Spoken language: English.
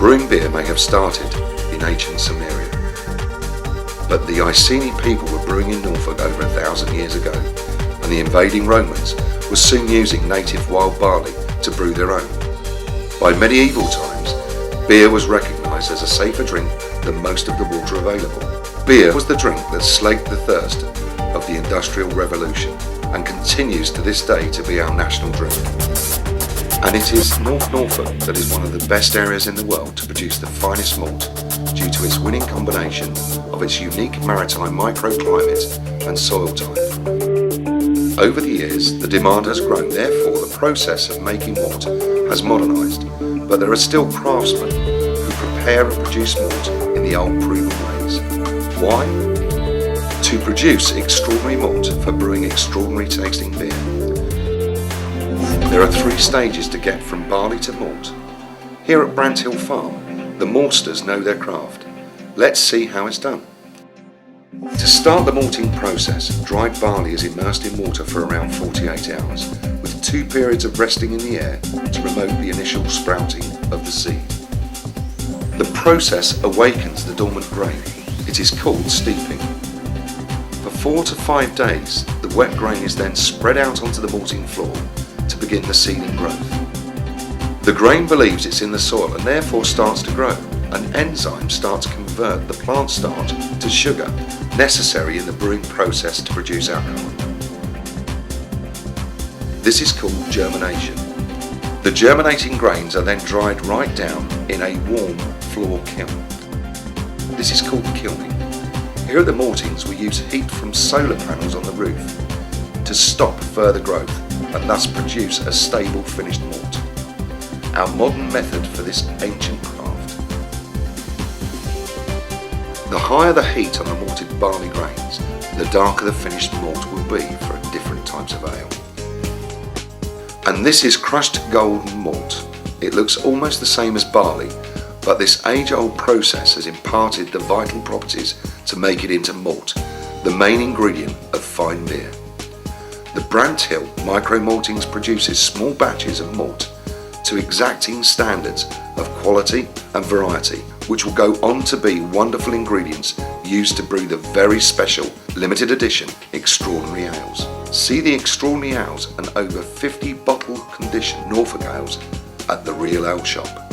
Brewing beer may have started in ancient Samaria, but the Iceni people were brewing in Norfolk over 1,000 years ago, and the invading Romans were soon using native wild barley to brew their own. By medieval times, beer was recognised as a safer drink than most of the water available. Beer was the drink that slaked the thirst of the Industrial Revolution and continues to this day to be our national drink. And it is North Norfolk that is one of the best areas in the world to produce the finest malt due to its winning combination of its unique maritime microclimate and soil type. Over the years, the demand has grown, therefore the process of making malt has modernised, but there are still craftsmen who prepare and produce malt in the old proven ways. Why? To produce extraordinary malt for brewing extraordinary tasting beer. There are 3 stages to get from barley to malt. Here at Branthill Farm, the maltsters know their craft. Let's see how it's done. To start the malting process, dried barley is immersed in water for around 48 hours, with 2 periods of resting in the air to promote the initial sprouting of the seed. The process awakens the dormant grain. It is called steeping. For 4 to 5 days, the wet grain is then spread out onto the malting floor to begin the seeding growth. The grain believes it's in the soil and therefore starts to grow. An enzyme starts to convert the plant starch to sugar, necessary in the brewing process to produce alcohol. This is called germination. The germinating grains are then dried right down in a warm floor kiln. This is called kilning. Here at the Maltings we use heat from solar panels on the roof to stop further growth and thus produce a stable finished malt. Our modern method for this ancient craft. The higher the heat on the malted barley grains, the darker the finished malt will be for different types of ale. And this is crushed golden malt. It looks almost the same as barley, but this age-old process has imparted the vital properties to make it into malt, the main ingredient of fine beer. The Branthill Micro Maltings produces small batches of malt to exacting standards of quality and variety, which will go on to be wonderful ingredients used to brew the very special limited edition extraordinary ales. See the extraordinary ales and over 50 bottle condition Norfolk ales at the Real Ale Shop.